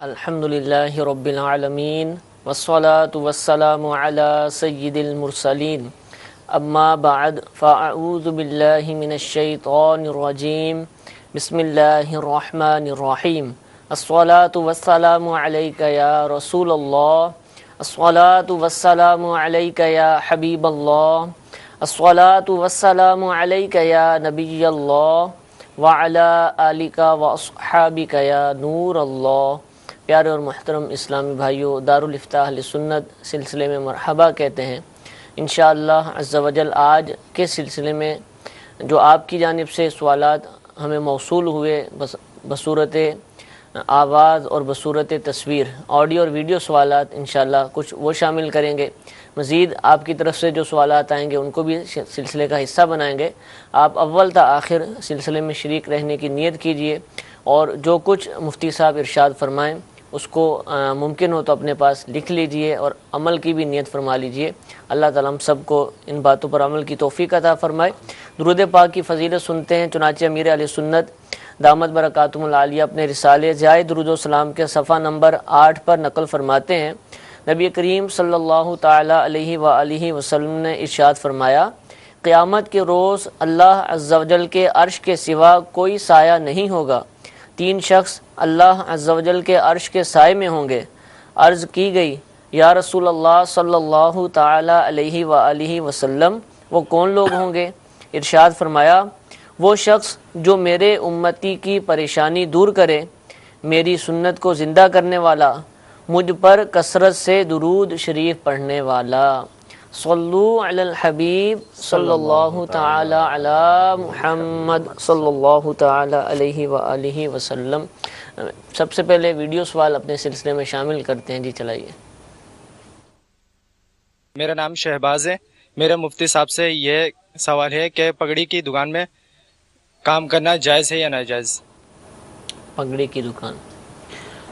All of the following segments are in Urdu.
الحمدللہ رب العالمین والصلاة والسلام علی سید المرسلین اما بعد فاعوذ باللہ من الشیطان الرجیم بسم اللہ الرحمن الرحیم الصلاة والسلام علیک یا رسول اللہ الصلاة والسلام علیک یا حبیب اللہ الصلاة والسلام علیک یا نبی اللہ وعلی آلک واصحابک یا نور اللہ۔ پیارے اور محترم اسلامی بھائیوں، دارالافتاء اہل سنت سلسلے میں مرحبا کہتے ہیں۔ انشاءاللہ عز و جل آج کے سلسلے میں جو آپ کی جانب سے سوالات ہمیں موصول ہوئے بصورت آواز اور بصورت تصویر، آڈیو اور ویڈیو سوالات انشاءاللہ کچھ وہ شامل کریں گے۔ مزید آپ کی طرف سے جو سوالات آئیں گے ان کو بھی سلسلے کا حصہ بنائیں گے۔ آپ اول تا آخر سلسلے میں شریک رہنے کی نیت کیجئے اور جو کچھ مفتی صاحب ارشاد فرمائیں اس کو ممکن ہو تو اپنے پاس لکھ لیجئے اور عمل کی بھی نیت فرما لیجئے۔ اللہ تعالیٰ ہم سب کو ان باتوں پر عمل کی توفیق عطا فرمائے۔ درود پاک کی فضیلت سنتے ہیں، چنانچہ امیر اہل سنت دامت برکاتہم العالیہ اپنے رسالے ضیاء درود و سلام کے صفحہ نمبر 8 پر نقل فرماتے ہیں، نبی کریم صلی اللہ تعالی علیہ وآلہ وسلم نے ارشاد فرمایا، قیامت کے روز اللہ عز و جل کے عرش کے سوا کوئی سایہ نہیں ہوگا۔ 3 شخص اللہ عز و جل کے عرش کے سائے میں ہوں گے۔ عرض کی گئی، یا رسول اللہ صلی اللہ تعالی علیہ وآلہ وسلم وہ کون لوگ ہوں گے؟ ارشاد فرمایا، وہ شخص جو میرے امتی کی پریشانی دور کرے، میری سنت کو زندہ کرنے والا، مجھ پر کثرت سے درود شریف پڑھنے والا۔ صلو علی الحبیب صلی اللہ تعالی علی محمد صلی اللہ تعالی علیہ وآلہ وسلم۔ سب سے پہلے ویڈیو سوال اپنے سلسلے میں شامل کرتے ہیں، جی چلائیے۔ میرا نام شہباز ہے۔ میرا مفتی صاحب سے یہ سوال ہے کہ پگڑی کی دکان میں کام کرنا جائز ہے یا ناجائز؟ پگڑی کی دکان۔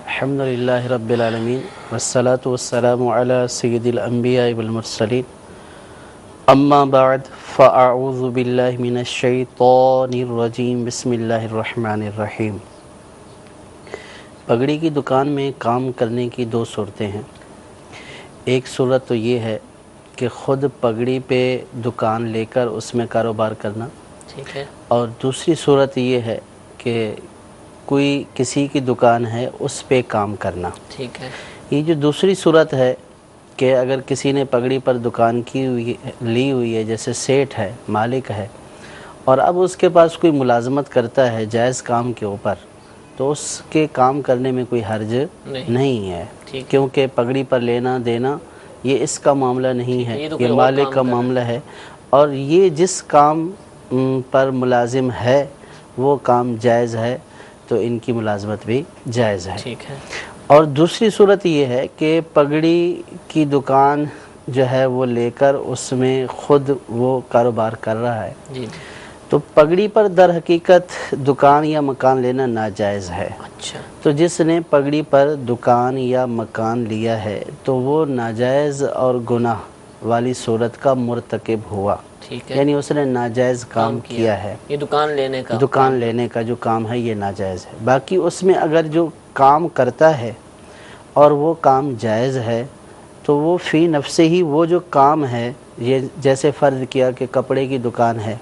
الحمدللہ رب العالمین والصلاة والسلام علی سید الانبیاء والمرسلین اما بعد فاعوذ باللہ من الشیطان الرجیم بسم اللہ الرحمن الرحیم۔ پگڑی کی دکان میں کام کرنے کی 2 صورتیں ہیں۔ ایک صورت تو یہ ہے کہ خود پگڑی پہ دکان لے کر اس میں کاروبار کرنا، ٹھیک ہے، اور دوسری صورت یہ ہے کہ کوئی کسی کی دکان ہے اس پہ کام کرنا۔ ٹھیک ہے، یہ جو دوسری صورت ہے کہ اگر کسی نے پگڑی پر دکان لی ہوئی ہے، جیسے سیٹ ہے، مالک ہے، اور اب اس کے پاس کوئی ملازمت کرتا ہے جائز کام کے اوپر، تو اس کے کام کرنے میں کوئی حرج نہیں ہے، کیونکہ پگڑی پر لینا دینا یہ اس کا معاملہ نہیں ہے، یہ مالک کا معاملہ ہے، اور یہ جس کام پر ملازم ہے وہ کام جائز ہے تو ان کی ملازمت بھی جائز ہے۔ ٹھیک ہے، اور دوسری صورت یہ ہے کہ پگڑی کی دکان جو ہے وہ لے کر اس میں خود وہ کاروبار کر رہا ہے، جی، تو پگڑی پر در حقیقت دکان یا مکان لینا ناجائز ہے۔ اچھا، تو جس نے پگڑی پر دکان یا مکان لیا ہے تو وہ ناجائز اور گناہ والی صورت کا مرتکب ہوا، ٹھیک ہے، یعنی اس نے ناجائز کام کیا ہے۔ یہ دکان لینے کا جو کام ہے یہ ناجائز ہے۔ باقی اس میں اگر جو کام کرتا ہے اور وہ کام جائز ہے تو وہ فی نفس ہی وہ جو کام ہے، یہ جیسے فرض کیا کہ کپڑے کی دکان ہے،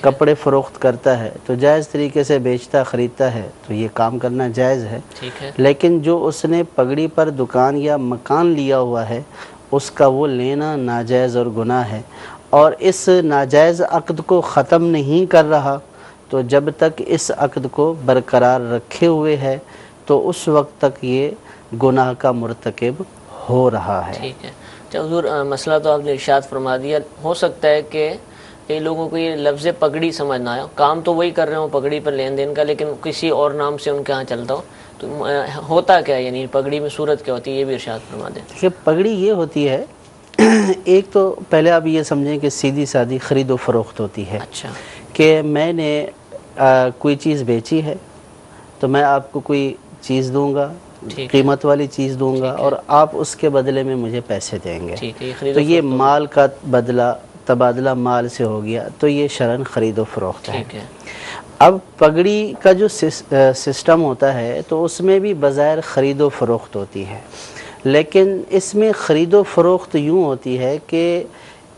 کپڑے فروخت کرتا ہے تو جائز طریقے سے بیچتا خریدتا ہے تو یہ کام کرنا جائز ہے۔ ٹھیک ہے، لیکن جو اس نے پگڑی پر دکان یا مکان لیا ہوا ہے اس کا وہ لینا ناجائز اور گناہ ہے، اور اس ناجائز عقد کو ختم نہیں کر رہا تو جب تک اس عقد کو برقرار رکھے ہوئے ہے تو اس وقت تک یہ گناہ کا مرتکب ہو رہا ہے۔ ٹھیک ہے۔ حضور مسئلہ تو آپ نے ارشاد فرما دیا، ہو سکتا ہے کہ کئی لوگوں کو یہ لفظ پگڑی سمجھنا ہے، کام تو وہی کر رہے ہوں پگڑی پر لین دین کا، لیکن کسی اور نام سے ان کے ہاں چلتا ہو، تو ہوتا کیا ہے، یعنی پگڑی میں صورت کیا ہوتی ہے، یہ بھی ارشاد فرما دیں۔ کہ پگڑی یہ ہوتی ہے، ایک تو پہلے آپ یہ سمجھیں کہ سیدھی سادھی خرید و فروخت ہوتی ہے، اچھا، کہ میں نے کوئی چیز بیچی ہے تو میں آپ کو کوئی چیز دوں گا، قیمت والی چیز دوں گا، اور آپ اس کے بدلے میں مجھے پیسے دیں گے، تو یہ مال کا بدلہ تبادلہ مال سے ہو گیا، تو یہ شرعاً خرید و فروخت ہے۔ اب پگڑی کا جو سسٹم ہوتا ہے تو اس میں بھی بظاہر خرید و فروخت ہوتی ہے، لیکن اس میں خرید و فروخت یوں ہوتی ہے کہ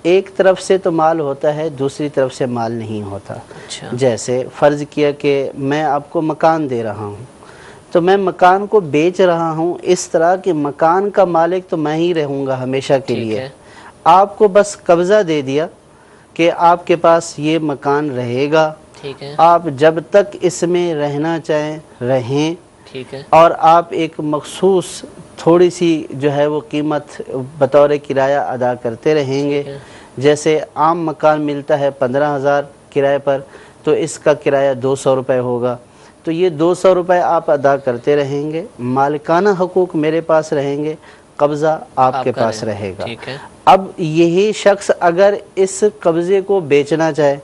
ایک طرف سے تو مال ہوتا ہے، دوسری طرف سے مال نہیں ہوتا۔ اچھا، جیسے فرض کیا کہ میں آپ کو مکان دے رہا ہوں، تو میں مکان کو بیچ رہا ہوں اس طرح کہ مکان کا مالک تو میں ہی رہوں گا ہمیشہ کے ٹھیک لیے، ہے، آپ کو بس قبضہ دے دیا کہ آپ کے پاس یہ مکان رہے گا، ٹھیک ہے، آپ جب تک اس میں رہنا چاہیں رہیں، ٹھیک ہے، اور آپ ایک مخصوص تھوڑی سی جو ہے وہ قیمت بطور کرایہ ادا کرتے رہیں گے۔ ٹھیک ہے، جیسے عام مکان ملتا ہے 15,000 کرائے پر، تو اس کا کرایہ 200 روپے ہوگا، تو یہ 200 روپے آپ ادا کرتے رہیں گے، مالکانہ حقوق میرے پاس رہیں گے، قبضہ آپ کے کا پاس رہے گا۔ ٹھیک ہے، اب یہی شخص اگر اس قبضے کو بیچنا چاہے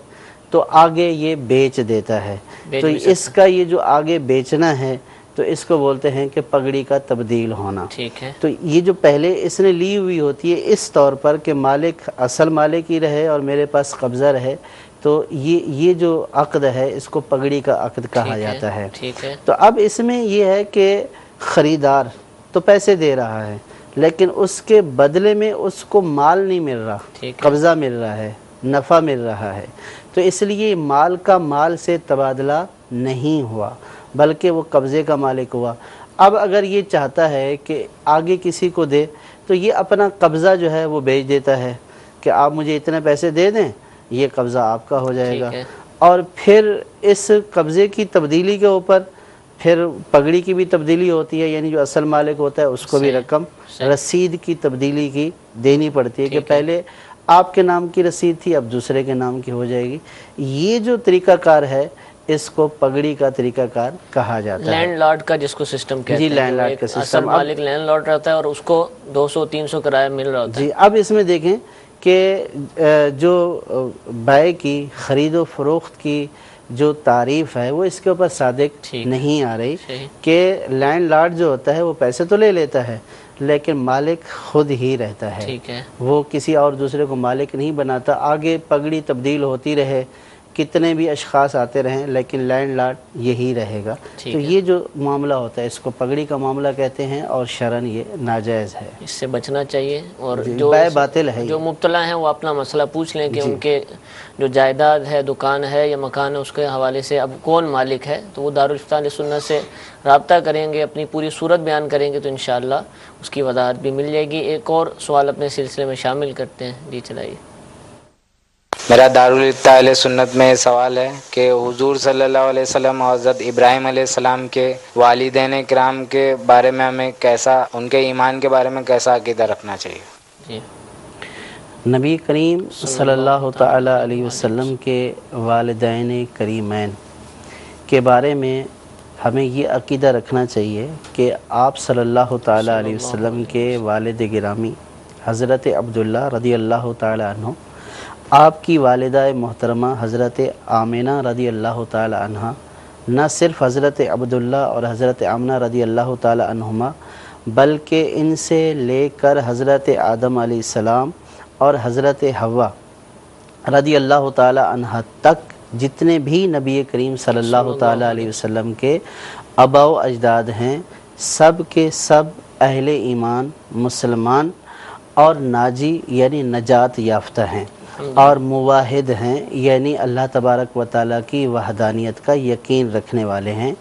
تو آگے یہ بیچ دیتا ہے، بیچ تو بھی اس کا یہ جو آگے بیچنا ہے تو اس کو بولتے ہیں کہ پگڑی کا تبدیل ہونا۔ ٹھیک ہے، تو یہ جو پہلے اس نے لی ہوئی ہوتی ہے اس طور پر کہ مالک اصل مالک ہی رہے اور میرے پاس قبضہ رہے، تو یہ جو عقد ہے اس کو پگڑی کا عقد کہا جاتا ہے۔ ٹھیک ہے، تو اب اس میں یہ ہے کہ خریدار تو پیسے دے رہا ہے لیکن اس کے بدلے میں اس کو مال نہیں مل رہا، ٹھیک ہے، قبضہ مل رہا ہے، نفع مل رہا ہے، تو اس لیے مال کا مال سے تبادلہ نہیں ہوا بلکہ وہ قبضے کا مالک ہوا۔ اب اگر یہ چاہتا ہے کہ آگے کسی کو دے تو یہ اپنا قبضہ جو ہے وہ بیچ دیتا ہے کہ آپ مجھے اتنے پیسے دے دیں، یہ قبضہ آپ کا ہو جائے گا، ٹھیک ہے، اور پھر اس قبضے کی تبدیلی کے اوپر پھر پگڑی کی بھی تبدیلی ہوتی ہے، یعنی جو اصل مالک ہوتا ہے اس کو بھی صحیح، رقم صحیح، رسید کی تبدیلی کی دینی پڑتی ہے کہ ٹھیک ہے، پہلے آپ کے نام کی رسید تھی اب دوسرے کے نام کی ہو جائے گی۔ یہ جو طریقہ کار ہے اس کو پگڑی کا طریقہ کار کہا جاتا ہے۔ لینڈ لارڈ کا جس کو سسٹم کہتے جی، ہیں، لینڈ جو لارڈ ایک کا سسٹم۔ اصل مالک لینڈ لارڈ رہتا ہے اور اس کو 200-300 کرایہ مل رہا ہوتا ہے۔ جی، اب اس میں دیکھیں کہ جو بائع کی خرید و فروخت کی جو تعریف ہے وہ اس کے اوپر صادق ٹھیک ہے، نہیں آ رہی صحیح، کہ لینڈ لارڈ جو ہوتا ہے وہ پیسے تو لے لیتا ہے لیکن مالک خود ہی رہتا ہے، ٹھیک ہے، وہ کسی اور دوسرے کو مالک نہیں بناتا۔ آگے پگڑی تبدیل ہوتی رہے، کتنے بھی اشخاص آتے رہیں لیکن لینڈ لارڈ یہی رہے گا۔ ٹھیک تو ہے، یہ جو معاملہ ہوتا ہے اس کو پگڑی کا معاملہ کہتے ہیں اور شرعاً یہ ناجائز ہے۔ اس سے بچنا چاہیے، اور جی، جو بیع باطل ہے جو یہ۔ مبتلا ہیں وہ اپنا مسئلہ پوچھ لیں کہ جی، ان کے جو جائیداد ہے، دکان ہے یا مکان ہے، اس کے حوالے سے اب کون مالک ہے، تو وہ دارالفتہ اہل سنت سے رابطہ کریں گے، اپنی پوری صورت بیان کریں گے تو انشاءاللہ اس کی وضاحت بھی مل جائے گی۔ ایک اور سوال اپنے سلسلے میں شامل کرتے ہیں، جی چلائیے۔ میرا دارالفتہ اہل سنت میں سوال ہے کہ حضور صلی اللہ علیہ وسلم اور حضرت ابراہیم علیہ السلام کے والدین کرام کے بارے میں ہمیں کیسا، ان کے ایمان کے بارے میں کیسا عقیدہ رکھنا چاہیے؟ جی، نبی کریم صلی اللہ تعالی علیہ وسلم کے والدین کریمین کے بارے میں ہمیں یہ عقیدہ رکھنا چاہیے کہ آپ صلی اللہ تعالی علیہ وسلم کے والد گرامی حضرت عبداللہ رضی اللہ تعالی عنہ، آپ کی والدہ محترمہ حضرت آمنہ رضی اللہ تعالی عنہ، نہ صرف حضرت عبداللہ اور حضرت آمنہ رضی اللہ تعالی عنہما بلکہ ان سے لے کر حضرت آدم علیہ السلام اور حضرت حوا رضی اللہ تعالی عنہ تک جتنے بھی نبی کریم صلی اللہ تعالی علیہ وسلم کے آباء و اجداد ہیں، سب کے سب اہل ایمان، مسلمان اور ناجی یعنی نجات یافتہ ہیں اور موحد ہیں، یعنی اللہ تبارک و تعالیٰ کی وحدانیت کا یقین رکھنے والے ہیں۔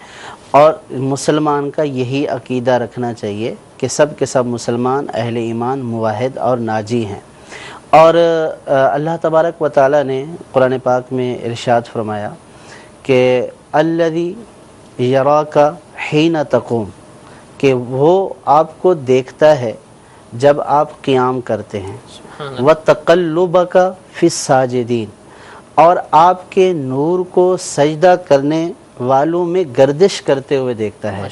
اور مسلمان کا یہی عقیدہ رکھنا چاہیے کہ سب کے سب مسلمان اہل ایمان، موحد اور ناجی ہیں۔ اور اللہ تبارک و تعالیٰ نے قرآن پاک میں ارشاد فرمایا کہ الذی یراک حین تقوم، کہ وہ آپ کو دیکھتا ہے جب آپ قیام کرتے ہیں، وَتَقَلُّبَكَ فِي السَّاجِدِينَ، اور آپ کے نور کو سجدہ کرنے والوں میں گردش کرتے ہوئے دیکھتا ہے۔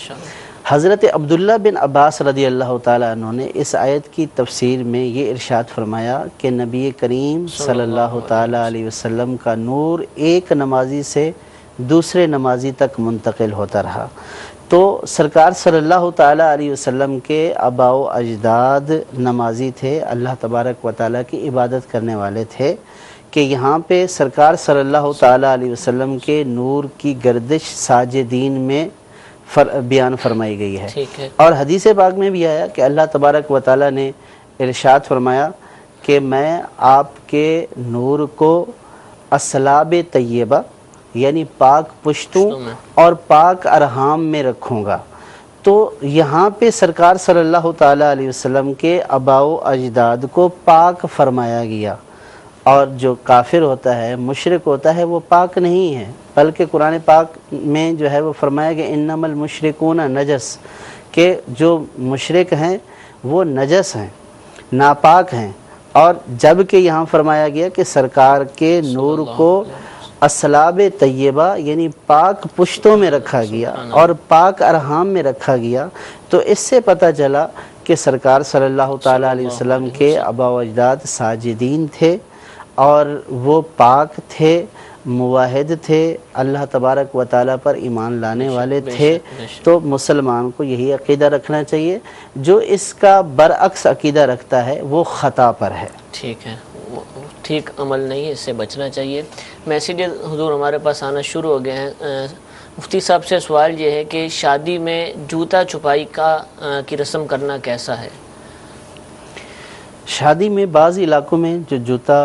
حضرت عبداللہ بن عباس رضی اللہ تعالیٰ عنہ نے اس آیت کی تفسیر میں یہ ارشاد فرمایا کہ نبی کریم صلی اللہ تعالیٰ علیہ وسلم کا نور ایک نمازی سے دوسرے نمازی تک منتقل ہوتا رہا۔ تو سرکار صلی اللہ تعالیٰ علیہ وسلم کے آباء و اجداد نمازی تھے، اللہ تبارک و تعالیٰ کی عبادت کرنے والے تھے، کہ یہاں پہ سرکار صلی اللہ تعالیٰ علیہ وسلم کے نور کی گردش ساجدین میں بیان فرمائی گئی ہے۔ ٹھیک ہے۔ اور حدیث پاک میں بھی آیا کہ اللہ تبارک و تعالیٰ نے ارشاد فرمایا کہ میں آپ کے نور کو اصلاب طیبہ یعنی پاک پشتوں اور پاک ارحام میں رکھوں گا۔ تو یہاں پہ سرکار صلی اللہ تعالیٰ علیہ وسلم کے آباء و اجداد کو پاک فرمایا گیا، اور جو کافر ہوتا ہے، مشرک ہوتا ہے، وہ پاک نہیں ہے، بلکہ قرآن پاک میں جو ہے وہ فرمایا کہ انما المشرکون نجس، کہ جو مشرک ہیں وہ نجس ہیں، ناپاک ہیں۔ اور جب کہ یہاں فرمایا گیا کہ سرکار کے نور کو اصلاب طیبہ یعنی پاک پشتوں میں رکھا گیا اور پاک ارحام میں رکھا گیا، تو اس سے پتہ چلا کہ سرکار صلی اللہ تعالیٰ علیہ وسلم کے آباء و اجداد ساجدین تھے، اور وہ پاک تھے، موحد تھے، اللہ تبارک و تعالیٰ پر ایمان لانے والے تھے۔ تو مسلمان کو یہی عقیدہ رکھنا چاہیے، جو اس کا برعکس عقیدہ رکھتا ہے وہ خطا پر ہے۔ ٹھیک ہے، ٹھیک عمل نہیں ہے، اس سے بچنا چاہیے۔ میسیجز حضور ہمارے پاس آنا شروع ہو گئے ہیں۔ مفتی صاحب سے سوال یہ ہے کہ شادی میں جوتا چھپائی کی رسم کرنا کیسا ہے؟ شادی میں بعض علاقوں میں جو جوتا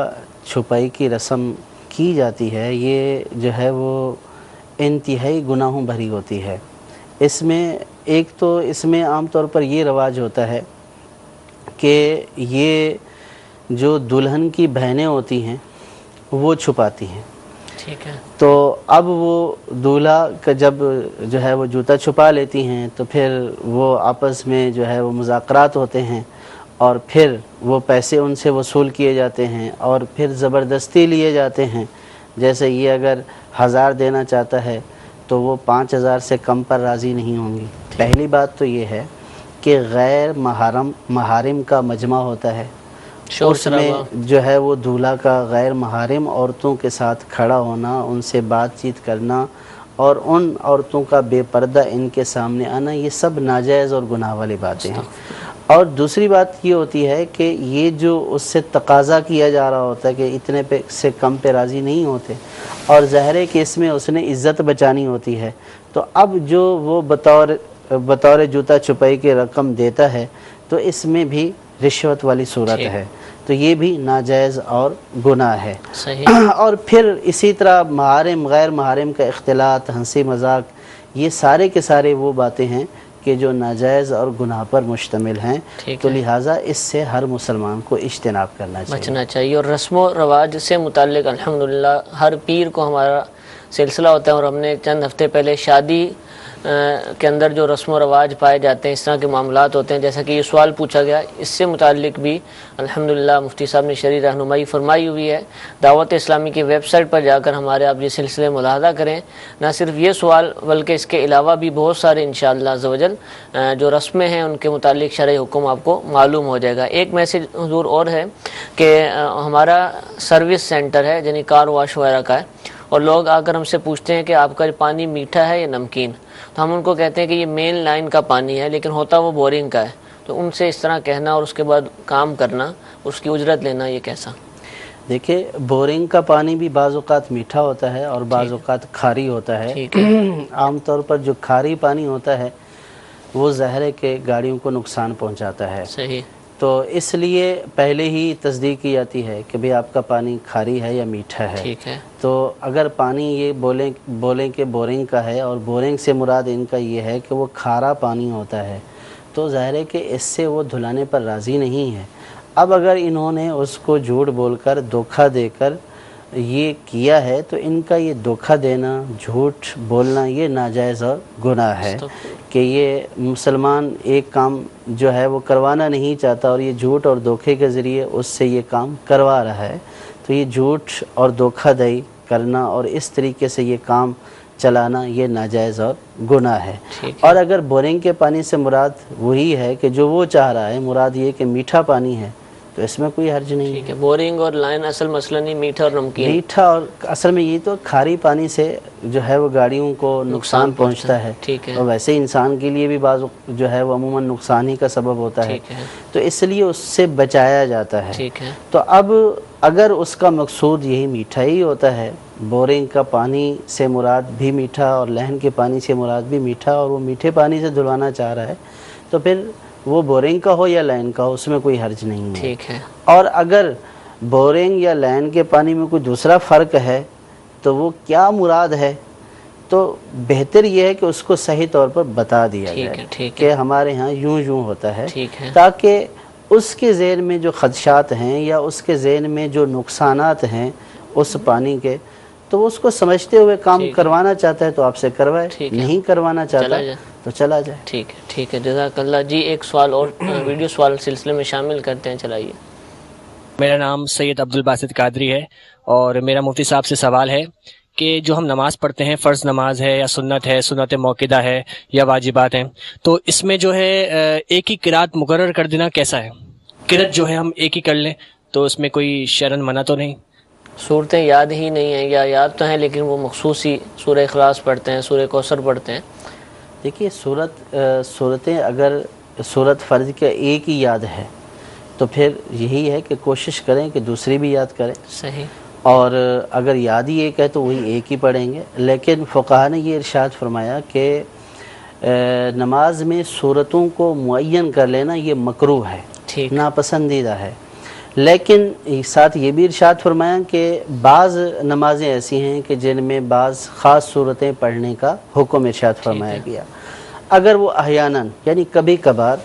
چھپائی کی رسم کی جاتی ہے، یہ جو ہے وہ انتہائی گناہوں بھری ہوتی ہے۔ اس میں ایک تو اس میں عام طور پر یہ رواج ہوتا ہے کہ یہ جو دلہن کی بہنیں ہوتی ہیں وہ چھپاتی ہیں۔ ٹھیک ہے۔ تو اب وہ دولہا کا جب جو ہے وہ جوتا چھپا لیتی ہیں تو پھر وہ آپس میں جو ہے وہ مذاکرات ہوتے ہیں، اور پھر وہ پیسے ان سے وصول کیے جاتے ہیں، اور پھر زبردستی لیے جاتے ہیں۔ جیسے یہ اگر 1000 دینا چاہتا ہے تو وہ 5000 سے کم پر راضی نہیں ہوں گی۔ پہلی بات تو یہ ہے کہ غیر محارم کا مجمع ہوتا ہے، اس میں جو ہے وہ دولہا کا غیر محارم عورتوں کے ساتھ کھڑا ہونا، ان سے بات چیت کرنا، اور ان عورتوں کا بے پردہ ان کے سامنے آنا، یہ سب ناجائز اور گناہ والی باتیں ہیں۔ اور دوسری بات یہ ہوتی ہے کہ یہ جو اس سے تقاضا کیا جا رہا ہوتا ہے کہ اتنے پہ سے کم پہ راضی نہیں ہوتے، اور ظاہر ہے کہ اس میں اس نے عزت بچانی ہوتی ہے، تو اب جو وہ بطور جوتا چھپائی کی رقم دیتا ہے تو اس میں بھی رشوت والی صورت ہے، تو یہ بھی ناجائز اور گناہ ہے۔ صحیح۔ اور پھر اسی طرح محارم غیر محارم کا اختلاط، ہنسی مذاق، یہ سارے کے سارے وہ باتیں ہیں کہ جو ناجائز اور گناہ پر مشتمل ہیں، تو لہٰذا اس سے ہر مسلمان کو اجتناب کرنا چاہیے، بچنا چاہیے۔ اور رسم و رواج سے متعلق الحمدللہ ہر پیر کو ہمارا سلسلہ ہوتا ہے، اور ہم نے چند ہفتے پہلے شادی کے اندر جو رسم و رواج پائے جاتے ہیں، اس طرح کے معاملات ہوتے ہیں، جیسا کہ یہ سوال پوچھا گیا، اس سے متعلق بھی الحمدللہ مفتی صاحب نے شرعی رہنمائی فرمائی ہوئی ہے۔ دعوت اسلامی کی ویب سائٹ پر جا کر ہمارے آپ یہ سلسلے ملاحظہ کریں۔ نہ صرف یہ سوال بلکہ اس کے علاوہ بھی بہت سارے انشاءاللہ عز و جل جو رسمیں ہیں ان کے متعلق شرعی حکم آپ کو معلوم ہو جائے گا۔ ایک میسج حضور اور ہے کہ ہمارا سروس سینٹر ہے، یعنی کار واش وغیرہ کا ہے، اور لوگ آ کر ہم سے پوچھتے ہیں کہ آپ کا پانی میٹھا ہے یا نمکین، تو ہم ان کو کہتے ہیں کہ یہ مین لائن کا پانی ہے، لیکن ہوتا وہ بورنگ کا ہے، تو ان سے اس طرح کہنا اور اس کے بعد کام کرنا، اس کی اجرت لینا، یہ کیسا؟ دیکھیں، بورنگ کا پانی بھی بعض اوقات میٹھا ہوتا ہے اور بعض اوقات کھاری ہوتا ہے۔ عام طور پر جو کھاری پانی ہوتا ہے وہ ظاہر ہے کہ گاڑیوں کو نقصان پہنچاتا ہے، صحیح، تو اس لیے پہلے ہی تصدیق کی جاتی ہے کہ بھئی آپ کا پانی کھاری ہے یا میٹھا ہے۔ ٹھیک ہے۔ تو اگر پانی یہ بولیں کہ بورنگ کا ہے، اور بورنگ سے مراد ان کا یہ ہے کہ وہ کھارا پانی ہوتا ہے، تو ظاہر ہے کہ اس سے وہ دھلانے پر راضی نہیں ہے۔ اب اگر انہوں نے اس کو جھوٹ بول کر، دھوکہ دے کر یہ کیا ہے، تو ان کا یہ دھوکہ دینا، جھوٹ بولنا، یہ ناجائز اور گناہ ہے کہ یہ مسلمان ایک کام جو ہے وہ کروانا نہیں چاہتا، اور یہ جھوٹ اور دھوکے کے ذریعے اس سے یہ کام کروا رہا ہے، تو یہ جھوٹ اور دھوکہ دہی کرنا اور اس طریقے سے یہ کام چلانا، یہ ناجائز اور گناہ ہے۔ اور اگر بورنگ کے پانی سے مراد وہی ہے کہ جو وہ چاہ رہا ہے، مراد یہ کہ میٹھا پانی ہے، تو اس میں کوئی حرج نہیں ٹھیک ہے. بورنگ اور لائن اصل مسئلہ نہیں، میٹھا اور نمکین. میٹھا اور اصل میں یہ تو کھاری پانی سے جو ہے وہ گاڑیوں کو نقصان پہنچتا ہے. ٹھیک ہے. اور ویسے انسان کے لیے بھی بعض جو ہے وہ عموماً نقصان ہی کا سبب ہوتا ہے. ٹھیک ہے. تو اس لیے اس سے بچایا جاتا ہے. ٹھیک ہے. تو اب اگر اس کا مقصود یہی میٹھا ہی ہوتا ہے، بورنگ کا پانی سے مراد بھی میٹھا اور لہن کے پانی سے مراد بھی میٹھا، اور وہ میٹھے پانی سے دھلوانا چاہ رہا ہے، تو پھر وہ بورنگ کا ہو یا لائن کا ہو، اس میں کوئی حرج نہیں ہے. ٹھیک ہے. اور اگر بورنگ یا لائن کے پانی میں کوئی دوسرا فرق ہے تو وہ کیا مراد ہے، تو بہتر یہ ہے کہ اس کو صحیح طور پر بتا دیا جائے کہ ہمارے ہاں یوں یوں ہوتا ہے، تاکہ اس کے ذہن میں جو خدشات ہیں یا اس کے ذہن میں جو نقصانات ہیں اس پانی کے، تو وہ اس کو سمجھتے ہوئے کام کروانا چاہتا ہے تو آپ سے کروائے، نہیں کروانا چاہتا تو چلا جائے. ٹھیک ہے. ٹھیک ہے، جزاک اللہ. جی ایک سوال اور ویڈیو سوال سلسلے میں شامل کرتے ہیں، چلائیے. میرا نام سید عبدالباسط قادری ہے، اور میرا مفتی صاحب سے سوال ہے کہ جو ہم نماز پڑھتے ہیں، فرض نماز ہے یا سنت ہے، سنت موقدہ ہے یا واجبات ہیں، تو اس میں جو ہے ایک ہی قرات مقرر کر دینا کیسا ہے؟ قرات جو ہے ہم ایک ہی کر لیں تو اس میں کوئی شرعن منع تو نہیں؟ صورتیں یاد ہی نہیں ہیں یا یاد تو ہیں لیکن وہ مخصوص ہی سورہ اخلاص پڑھتے ہیں، سورہ کوثر پڑھتے ہیں. دیکھیے صورتیں اگر صورت فرض کا ایک ہی یاد ہے تو پھر یہی ہے کہ کوشش کریں کہ دوسری بھی یاد کریں. صحیح. اور اگر یاد ہی ایک ہے تو وہی ایک ہی پڑھیں گے. لیکن فقہا نے یہ ارشاد فرمایا کہ نماز میں صورتوں کو معین کر لینا یہ مکروہ ہے، ناپسندیدہ ہے. لیکن ساتھ یہ بھی ارشاد فرمایا کہ بعض نمازیں ایسی ہیں کہ جن میں بعض خاص صورتیں پڑھنے کا حکم ارشاد فرمایا گیا. اگر وہ احیاناً یعنی کبھی کبھار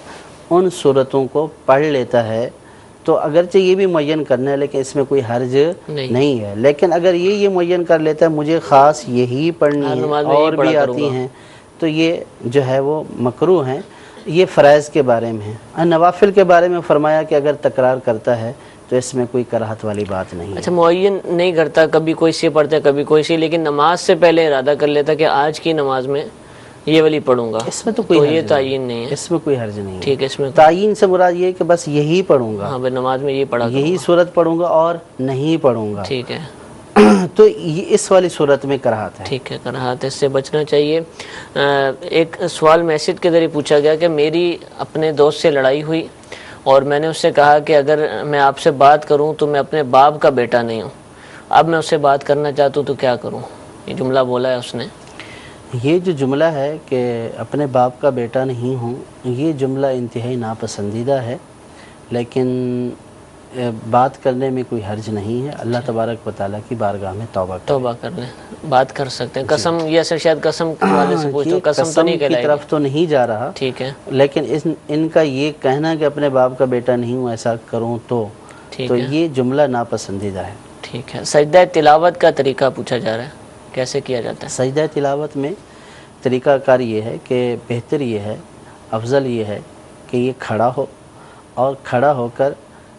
ان صورتوں کو پڑھ لیتا ہے تو اگرچہ یہ بھی معین کرنا ہے لیکن اس میں کوئی حرج نہیں ہے. لیکن اگر یہ معین کر لیتا ہے مجھے خاص یہی پڑھنی ہے اور بھی آتی ہیں، تو یہ جو ہے وہ مکروہ ہیں. یہ فرائض کے بارے میں ہے. نوافل کے بارے میں فرمایا کہ اگر تکرار کرتا ہے تو اس میں کوئی کراہت والی بات نہیں ہے. اچھا، معین نہیں کرتا، کبھی کوئی سے پڑھتا ہے کبھی کوئی سے، لیکن نماز سے پہلے ارادہ کر لیتا کہ آج کی نماز میں یہ والی پڑھوں گا، اس میں تو کوئی یہ تعین نہیں ہے. اس میں کوئی حرج نہیں ہے. ٹھیک ہے. اس میں تعین سے مراد یہ ہے کہ بس یہی پڑھوں گا، ہاں نماز میں یہ پڑھا، یہی صورت پڑھوں گا اور نہیں پڑھوں گا. ٹھیک ہے. تو یہ اس والی صورت میں کراہت ہے. ٹھیک ہے، کراہت، اس سے بچنا چاہیے. ایک سوال میسج کے ذریعے پوچھا گیا کہ میری اپنے دوست سے لڑائی ہوئی اور میں نے اس سے کہا کہ اگر میں آپ سے بات کروں تو میں اپنے باپ کا بیٹا نہیں ہوں، اب میں اس سے بات کرنا چاہتا ہوں تو کیا کروں؟ یہ جملہ بولا ہے اس نے. یہ جو جملہ ہے کہ اپنے باپ کا بیٹا نہیں ہوں، یہ جملہ انتہائی ناپسندیدہ ہے، لیکن بات کرنے میں کوئی حرج نہیں ہے. اللہ تبارک و تعالیٰ کی بارگاہ میں توبہ کر لیں، بات کر سکتے ہیں. قسم یہ شاید قسم والے سے پوچھو، قسم تو نہیں کی طرف تو نہیں جا رہا. ٹھیک ہے. لیکن ان کا یہ کہنا کہ اپنے باپ کا بیٹا نہیں ہوں ایسا کروں تو یہ جملہ ناپسندیدہ ہے. ٹھیک ہے. سجدہ تلاوت کا طریقہ پوچھا جا رہا ہے، کیسے کیا جاتا ہے؟ سجدہ تلاوت میں طریقہ کار یہ ہے کہ بہتر یہ ہے، افضل یہ ہے کہ یہ کھڑا ہو اور کھڑا ہو کر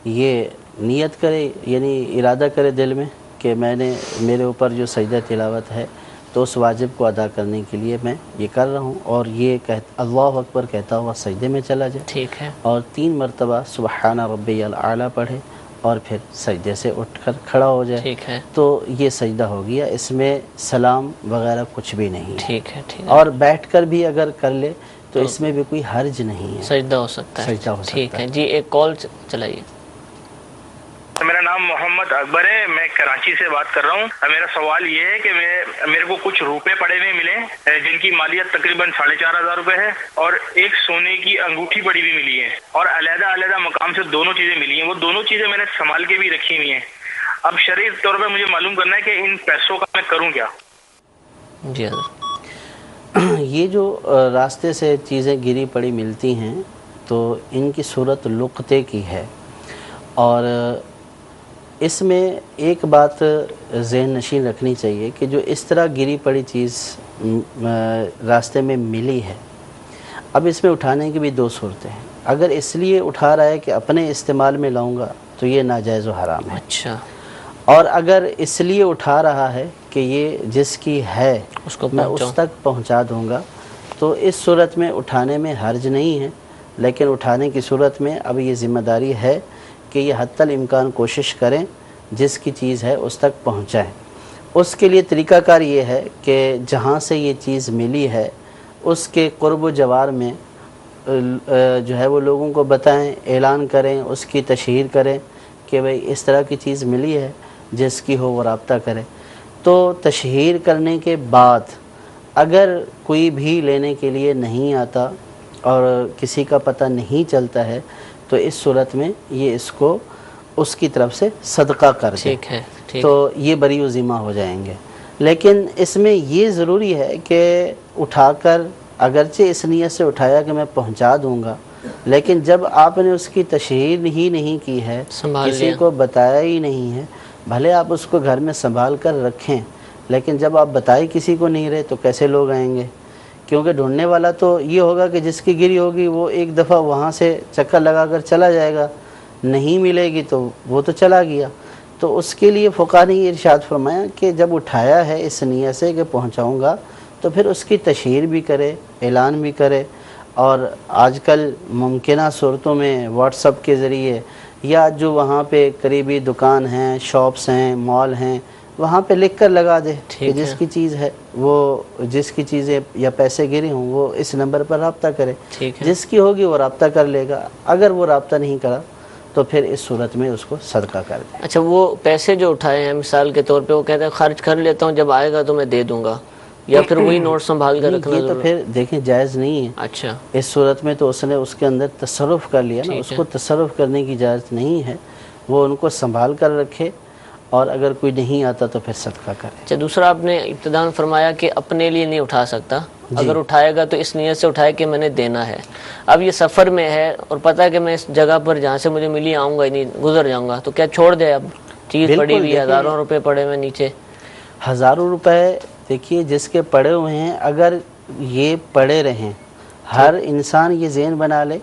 یہ نیت کرے، یعنی ارادہ کرے دل میں کہ میرے اوپر جو سجدہ تلاوت ہے تو اس واجب کو ادا کرنے کے لیے میں یہ کر رہا ہوں، اور یہ اللہ اکبر کہتا ہوا سجدے میں چلا جائے. ٹھیک ہے. اور 3 مرتبہ سبحان ربی الاعلیٰ پڑھے اور پھر سجدے سے اٹھ کر کھڑا ہو جائے. ٹھیک ہے. تو یہ سجدہ ہو گیا، اس میں سلام وغیرہ کچھ بھی نہیں. ٹھیک ہے. اور بیٹھ کر بھی اگر کر لے تو اس میں بھی کوئی حرج نہیں ہے، سجدہ ہو سکتا ہے. ٹھیک ہے جی. ایک کال چلائیے. میرا نام محمد اکبر ہے، میں کراچی سے بات کر رہا ہوں. میرا سوال یہ ہے کہ میرے کو کچھ روپے پڑے ہوئے ملے جن کی مالیت تقریباً 4,500 روپے ہے، اور ایک سونے کی انگوٹھی پڑی ہوئی ملی ہے، اور علیحدہ مقام سے دونوں چیزیں ملی ہیں. وہ دونوں چیزیں میں نے سنبھال کے بھی رکھی ہوئی ہیں. اب شرعی طور پہ مجھے معلوم کرنا ہے کہ ان پیسوں کا میں کروں کیا؟ جی حضرت، یہ جو راستے سے چیزیں گری پڑی ملتی ہیں تو ان کی صورت لقطے کی ہے، اور اس میں ایک بات ذہن نشین رکھنی چاہیے کہ جو اس طرح گری پڑی چیز راستے میں ملی ہے، اب اس میں اٹھانے کی بھی 2 صورتیں ہیں. اگر اس لیے اٹھا رہا ہے کہ اپنے استعمال میں لاؤں گا تو یہ ناجائز و حرام ہے. اچھا. اور اگر اس لیے اٹھا رہا ہے کہ یہ جس کی ہے میں اس تک پہنچا دوں گا تو اس صورت میں اٹھانے میں حرج نہیں ہے. لیکن اٹھانے کی صورت میں اب یہ ذمہ داری ہے کہ یہ حتی الامکان کوشش کریں جس کی چیز ہے اس تک پہنچائیں. اس کے لیے طریقہ کار یہ ہے کہ جہاں سے یہ چیز ملی ہے اس کے قرب و جوار میں جو ہے وہ لوگوں کو بتائیں، اعلان کریں، اس کی تشہیر کریں کہ بھئی اس طرح کی چیز ملی ہے، جس کی ہو وہ رابطہ کرے. تو تشہیر کرنے کے بعد اگر کوئی بھی لینے کے لیے نہیں آتا اور کسی کا پتہ نہیں چلتا ہے تو اس صورت میں یہ اس کو اس کی طرف سے صدقہ کر دے. ٹھیک ہے. تو یہ بری و ذمہ ہو جائیں گے. لیکن اس میں یہ ضروری ہے کہ اٹھا کر اگرچہ اس نیت سے اٹھایا کہ میں پہنچا دوں گا، لیکن جب آپ نے اس کی تشہیر ہی نہیں کی ہے، کسی کو بتایا ہی نہیں ہے، بھلے آپ اس کو گھر میں سنبھال کر رکھیں، لیکن جب آپ بتائے کسی کو نہیں رہے تو کیسے لوگ آئیں گے؟ کیونکہ ڈھونڈنے والا تو یہ ہوگا کہ جس کی گری ہوگی وہ ایک دفعہ وہاں سے چکر لگا کر چلا جائے گا، نہیں ملے گی تو وہ تو چلا گیا. تو اس کے لیے فقہاء نے یہ ارشاد فرمایا کہ جب اٹھایا ہے اس نیت سے کہ پہنچاؤں گا تو پھر اس کی تشہیر بھی کرے، اعلان بھی کرے. اور آج کل ممکنہ صورتوں میں واٹس ایپ کے ذریعے یا جو وہاں پہ قریبی دکان ہیں، شاپس ہیں، مال ہیں، وہاں پہ لکھ کر لگا دے کہ جس کی چیز ہے وہ، جس کی چیزیں یا پیسے گرے ہوں وہ اس نمبر پر رابطہ کرے. جس کی ہوگی وہ رابطہ کر لے گا. اگر وہ رابطہ نہیں کرا تو پھر اس صورت میں اس کو صدقہ کر دیں. اچھا، وہ پیسے جو اٹھائے ہیں مثال کے طور پہ وہ کہتے ہیں خرچ کر لیتا ہوں، جب آئے گا تو میں دے دوں گا، یا پھر وہی نوٹ سنبھال کر رکھنا؟ یہ تو پھر دیکھیں جائز نہیں ہے. اچھا، اس صورت میں تو اس نے اس کے اندر تصرف کر لیا نا، اس کو تصرف کرنے کی اجازت نہیں ہے. وہ ان کو سنبھال کر رکھے اور اگر کوئی نہیں آتا تو پھر صدقہ کرے. اچھا، دوسرا آپ نے ابتداً فرمایا کہ اپنے لیے نہیں اٹھا سکتا، اگر اٹھائے گا تو اس نیت سے اٹھائے کہ میں نے دینا ہے. اب یہ سفر میں ہے اور پتہ ہے کہ میں اس جگہ پر جہاں سے مجھے ملی آؤں گا ہی نہیں، گزر جاؤں گا، تو کیا چھوڑ دے؟ اب چیز پڑی ہوئی، ہزاروں روپے پڑے ہوئے نیچے. ہزاروں روپے دیکھیے جس کے پڑے ہوئے ہیں، اگر یہ پڑے رہیں، ہر انسان یہ ذہن بنا لے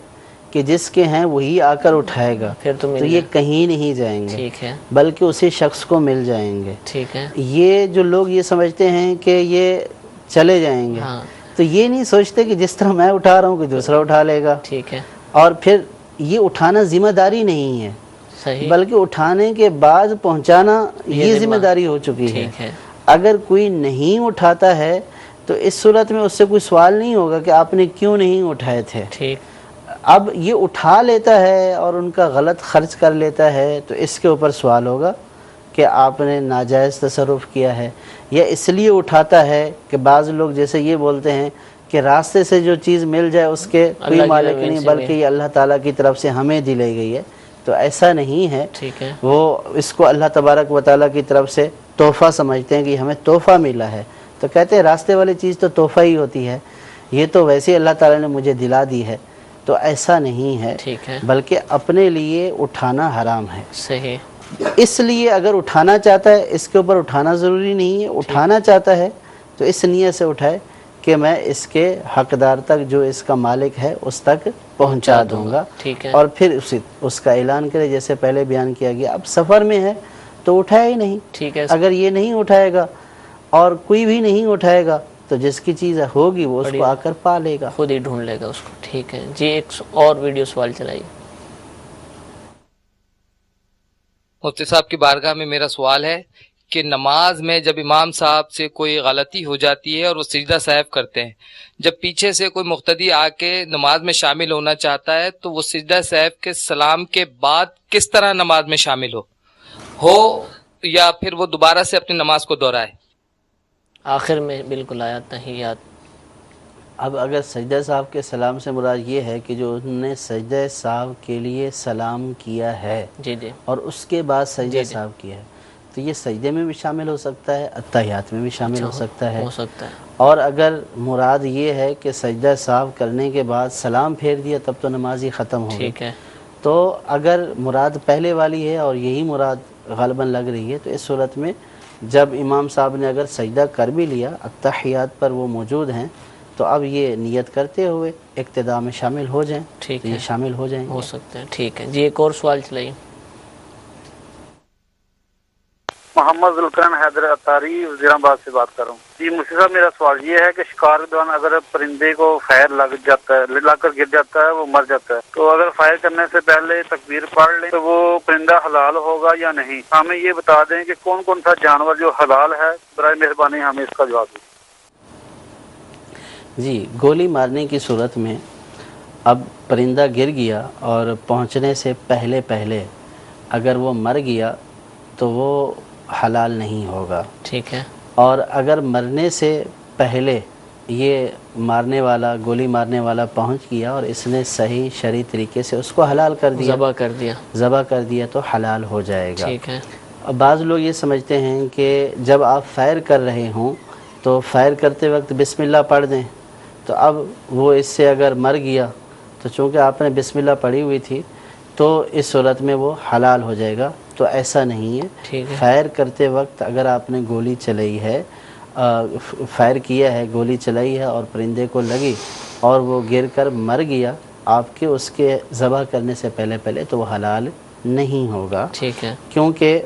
کہ جس کے ہیں وہی آ کر اٹھائے گا، پھر تو یہ کہیں نہیں جائیں گے، ٹھیک ہے، بلکہ اسی شخص کو مل جائیں گے. ٹھیک ہے. یہ جو لوگ یہ سمجھتے ہیں کہ یہ چلے جائیں گے، تو یہ نہیں سوچتے کہ جس طرح میں اٹھا رہا ہوں کہ دوسرا اٹھا لے گا. ٹھیک ہے. اور پھر یہ اٹھانا ذمہ داری نہیں ہے، صحیح، بلکہ اٹھانے کے بعد پہنچانا یہ ذمہ داری ہو چکی ہے. ٹھیک ہے. اگر کوئی نہیں اٹھاتا ہے تو اس صورت میں اس سے کوئی سوال نہیں ہوگا کہ آپ نے کیوں نہیں اٹھائے تھے. ٹھیک. اب یہ اٹھا لیتا ہے اور ان کا غلط خرچ کر لیتا ہے تو اس کے اوپر سوال ہوگا کہ آپ نے ناجائز تصرف کیا ہے. یا اس لیے اٹھاتا ہے کہ بعض لوگ جیسے یہ بولتے ہیں کہ راستے سے جو چیز مل جائے اس کے کوئی مالک نہیں، بلکہ یہ اللہ تعالیٰ کی طرف سے ہمیں دی گئی ہے. تو ایسا نہیں ہے. ٹھیک ہے. وہ اس کو اللہ تبارک و تعالیٰ کی طرف سے تحفہ سمجھتے ہیں کہ ہمیں تحفہ ملا ہے، تو کہتے ہیں راستے والی چیز تو تحفہ ہی ہوتی ہے، یہ تو ویسے ہی اللہ تعالیٰ نے مجھے دلا دی ہے. تو ایسا نہیں ہے، ٹھیک ہے، بلکہ اپنے لیے اٹھانا حرام ہے. صحیح. اس لیے اگر اٹھانا چاہتا ہے، اس کے اوپر اٹھانا ضروری نہیں ہے، اٹھانا چاہتا ہے تو اس نیت سے اٹھائے کہ میں اس کے حقدار تک، جو اس کا مالک ہے اس تک پہنچا دوں گا. ٹھیک ہے. اور پھر اس کا اعلان کرے جیسے پہلے بیان کیا گیا. اب سفر میں ہے تو اٹھائے ہی نہیں. ٹھیک ہے. اگر یہ نہیں اٹھائے گا اور کوئی بھی نہیں اٹھائے گا تو جس کی چیز ہوگی وہ اس کو آ کر پا لے گا، خود ہی ڈھونڈ لے گا اس کو. ٹھیک ہے جی. ایک اور ویڈیو سوال چلائیے. مفتی صاحب کی بارگاہ میں میرا سوال ہے کہ نماز میں جب امام صاحب سے کوئی غلطی ہو جاتی ہے اور وہ سجدہ سہو کرتے ہیں، جب پیچھے سے کوئی مقتدی آ کے نماز میں شامل ہونا چاہتا ہے تو وہ سجدہ سہو کے سلام کے بعد کس طرح نماز میں شامل ہو یا پھر وہ دوبارہ سے اپنی نماز کو دہرائے؟ آخر میں بالکل آیات تحیات. اب اگر سجدہ صاحب کے سلام سے مراد یہ ہے کہ جو انہوں نے سجدہ صاحب کے لیے سلام کیا ہے جی جی اور اس کے بعد سجدہ صاحب کیا ہے تو یہ سجدے میں بھی شامل ہو سکتا ہے، اتحیات میں بھی شامل ہو سکتا ہے. اور اگر مراد یہ ہے کہ سجدہ صاحب کرنے کے بعد سلام پھیر دیا تب تو نماز ہی ختم ہو گئی. ٹھیک ہے. تو اگر مراد پہلے والی ہے اور یہی مراد غالباً لگ رہی ہے تو اس صورت میں جب امام صاحب نے اگر سجدہ کر بھی لیا، اتحیات پر وہ موجود ہیں، تو اب یہ نیت کرتے ہوئے اقتداء میں شامل ہو جائیں. ٹھیک ہے، یہ شامل ہو جائیں ہو سکتے ہیں. ٹھیک ہے جی. ایک اور سوال چلائیے. محمد ذوالقرن حیدر اطاری وزیر آباد سے بات کر رہا ہوں جی۔ مفتی صاحب میرا سوال یہ ہے کہ شکار کے دوران اگر پرندے کو فائر لگ جاتا ہے، لگ کر گر جاتا ہے، وہ مر جاتا ہے، تو اگر فائر کرنے سے پہلے تکبیر پڑھ لیں تو وہ پرندہ حلال ہوگا یا نہیں؟ ہمیں یہ بتا دیں کہ کون کون سا جانور جو حلال ہے، برائے مہربانی ہمیں اس کا جواب دیں۔ جی، گولی مارنے کی صورت میں اب پرندہ گر گیا اور پہنچنے سے پہلے اگر وہ مر گیا تو وہ حلال نہیں ہوگا، ٹھیک ہے۔ اور اگر مرنے سے پہلے یہ مارنے والا، گولی مارنے والا پہنچ گیا اور اس نے صحیح شرعی طریقے سے اس کو حلال کر دیا، ذبح کر دیا تو حلال ہو جائے گا، ٹھیک ہے۔ بعض لوگ یہ سمجھتے ہیں کہ جب آپ فائر کر رہے ہوں تو فائر کرتے وقت بسم اللہ پڑھ دیں، تو اب وہ اس سے اگر مر گیا تو چونکہ آپ نے بسم اللہ پڑھی ہوئی تھی تو اس صورت میں وہ حلال ہو جائے گا، تو ایسا نہیں ہے۔ فائر کرتے وقت اگر آپ نے گولی چلائی ہے، فائر کیا ہے، گولی چلائی ہے اور پرندے کو لگی اور وہ گر کر مر گیا، آپ کے اس کے ذبح کرنے سے پہلے تو وہ حلال نہیں ہوگا، ٹھیک ہے، کیونکہ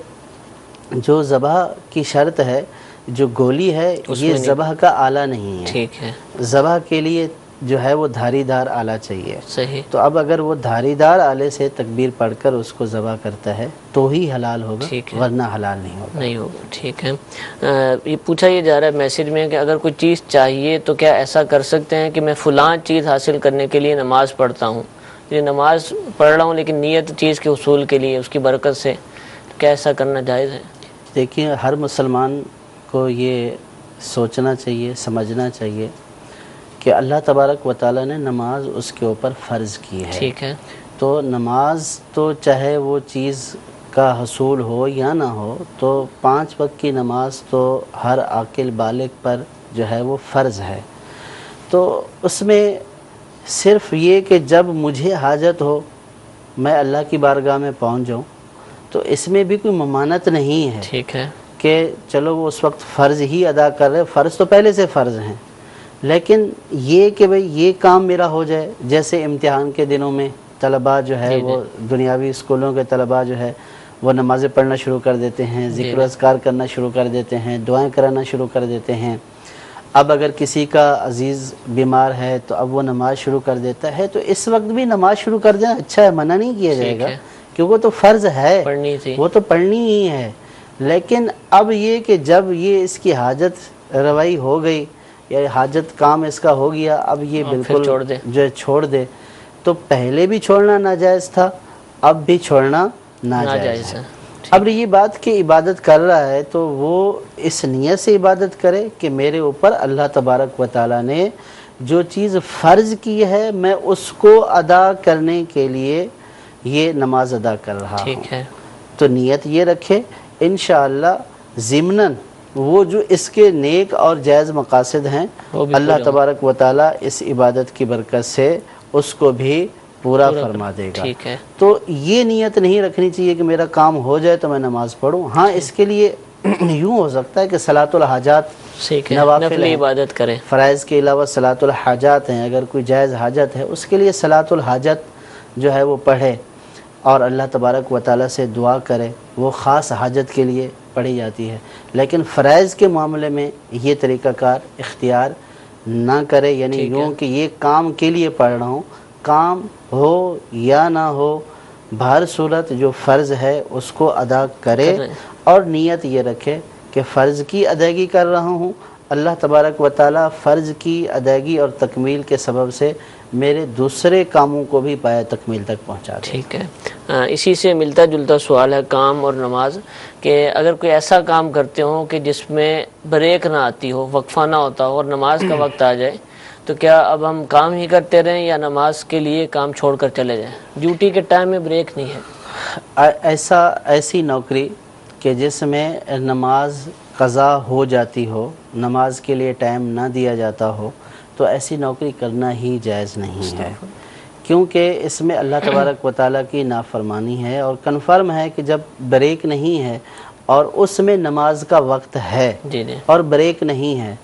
جو ذبح کی شرط ہے، جو گولی ہے یہ ذبح کا آلہ نہیں ہے، ٹھیک ہے، ذبح کے لیے جو ہے وہ دھاری دار آلہ چاہیے، صحیح۔ تو اب اگر وہ دھاری دار آلے سے تکبیر پڑھ کر اس کو ذبح کرتا ہے تو ہی حلال ہوگا، ورنہ حلال نہیں ہوگا، ٹھیک ہے۔ یہ پوچھا یہ جا رہا ہے میسیج میں کہ اگر کوئی چیز چاہیے تو کیا ایسا کر سکتے ہیں کہ میں فلاں چیز حاصل کرنے کے لیے نماز پڑھتا ہوں، یہ نماز پڑھ رہا ہوں لیکن نیت چیز کے حصول کے لیے، اس کی برکت سے، کیا ایسا کرنا جائز ہے؟ دیکھیے، ہر مسلمان کو یہ سوچنا چاہیے، سمجھنا چاہیے کہ اللہ تبارک و تعالیٰ نے نماز اس کے اوپر فرض کی ہے، ٹھیک ہے، تو نماز تو چاہے وہ چیز کا حصول ہو یا نہ ہو، تو 5 وقت کی نماز تو ہر عاقل بالغ پر جو ہے وہ فرض ہے، تو اس میں صرف یہ کہ جب مجھے حاجت ہو میں اللہ کی بارگاہ میں پہنچ جاؤں، تو اس میں بھی کوئی ممانعت نہیں ہے، ٹھیک ہے، کہ چلو وہ اس وقت فرض ہی ادا کر رہے، فرض تو پہلے سے فرض ہیں، لیکن یہ کہ بھئی یہ کام میرا ہو جائے، جیسے امتحان کے دنوں میں طلباء جو ہے وہ دنیاوی اسکولوں کے طلباء جو ہے وہ نمازیں پڑھنا شروع کر دیتے ہیں، ذکر و اذکار کرنا شروع کر دیتے ہیں، دعائیں کرانا شروع کر دیتے ہیں۔ اب اگر کسی کا عزیز بیمار ہے تو اب وہ نماز شروع کر دیتا ہے، تو اس وقت بھی نماز شروع کر دینا اچھا ہے، منع نہیں کیا جائے گا، کیونکہ وہ تو فرض ہے، وہ تو پڑھنی ہی ہے، لیکن اب یہ کہ جب یہ اس کی حاجت روائی ہو گئی یا حاجت کام اس کا ہو گیا، اب یہ بالکل جو چھوڑ دے، تو پہلے بھی چھوڑنا ناجائز تھا، اب بھی چھوڑنا ناجائز ہے۔ اب یہ بات کہ عبادت کر رہا ہے تو وہ اس نیت سے عبادت کرے کہ میرے اوپر اللہ تبارک و تعالیٰ نے جو چیز فرض کی ہے میں اس کو ادا کرنے کے لیے یہ نماز ادا کر رہا ہوں، تو نیت یہ رکھے، انشاءاللہ ضمناً وہ جو اس کے نیک اور جائز مقاصد ہیں اللہ تبارک و تعالیٰ اس عبادت کی برکت سے اس کو بھی پورا فرما دے گا۔ تو یہ نیت نہیں رکھنی چاہیے کہ میرا کام ہو جائے تو میں نماز پڑھوں، ہاں اس کے لیے یوں ہو سکتا ہے کہ صلاۃ الحاجات، نوافل عبادت کریں، فرائض کے علاوہ صلاۃ الحاجات ہیں، اگر کوئی جائز حاجت ہے اس کے لیے صلاۃ الحاجت جو ہے وہ پڑھے اور اللہ تبارک و تعالیٰ سے دعا کرے، وہ خاص حاجت کے لیے پڑھی جاتی ہے، لیکن فرائض کے معاملے میں یہ طریقہ کار اختیار نہ کرے، یعنی یوں کہ یہ کام کے لیے پڑھ رہا ہوں، کام ہو یا نہ ہو بہر صورت جو فرض ہے اس کو ادا کرے، اور نیت یہ رکھے کہ فرض کی ادائیگی کر رہا ہوں، اللہ تبارک و تعالیٰ فرض کی ادائیگی اور تکمیل کے سبب سے میرے دوسرے کاموں کو بھی پایہ تکمیل تک پہنچا دے۔ ٹھیک ہے، اسی سے ملتا جلتا سوال ہے کام اور نماز، کہ اگر کوئی ایسا کام کرتے ہوں کہ جس میں بریک نہ آتی ہو، وقفہ نہ ہوتا ہو اور نماز کا وقت آ جائے، تو کیا اب ہم کام ہی کرتے رہیں یا نماز کے لیے کام چھوڑ کر چلے جائیں؟ ڈیوٹی کے ٹائم میں بریک نہیں ہے۔ ایسی نوکری کہ جس میں نماز قضا ہو جاتی ہو، نماز کے لیے ٹائم نہ دیا جاتا ہو، تو ایسی نوکری کرنا ہی جائز نہیں ہے، کیونکہ اس میں اللہ تبارک و تعالیٰ کی نافرمانی ہے، اور کنفرم ہے کہ جب بریک نہیں ہے اور اس میں نماز کا وقت ہے اور بریک نہیں ہے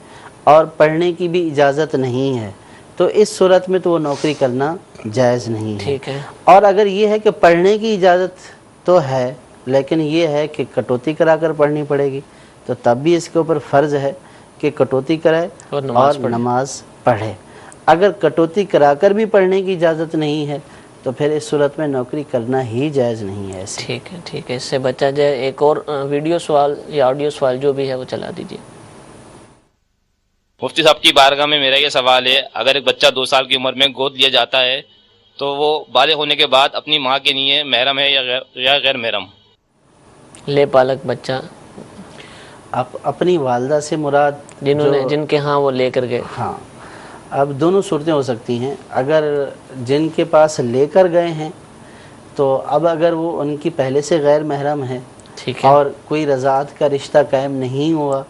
اور پڑھنے کی بھی اجازت نہیں ہے، تو اس صورت میں تو وہ نوکری کرنا جائز نہیں ہے۔ اور اگر یہ ہے کہ پڑھنے کی اجازت تو ہے لیکن یہ ہے کہ کٹوتی کرا کر پڑھنی پڑے گی، تو تب بھی اس کے اوپر فرض ہے کہ کٹوتی کرائے اور نماز پڑھے۔ اگر کٹوتی کرا کر بھی پڑھنے کی اجازت نہیں ہے تو پھر اس صورت میں نوکری کرنا ہی جائز نہیں ہے ایسے۔ ٹھیک ہے، ٹھیک ہے، اس سے بچا جائے۔ ایک اور ویڈیو سوال یا آڈیو سوال جو بھی ہے وہ چلا دیجیے۔ مفتی صاحب کی بارگاہ میں میرا یہ سوال ہے، اگر ایک بچہ 2 سال کی عمر میں گود لیا جاتا ہے تو وہ بالغ ہونے کے بعد اپنی ماں کے لیے محرم ہے یا غیر محرم؟ لے پالک بچہ اپنی والدہ سے مراد جن کے ہاں وہ لے کر گئے، ہاں، اب دونوں صورتیں ہو سکتی ہیں۔ اگر جن کے پاس لے کر گئے ہیں تو اب اگر وہ ان کی پہلے سے غیر محرم ہے اور کوئی رضاعت کا رشتہ قائم نہیں ہوا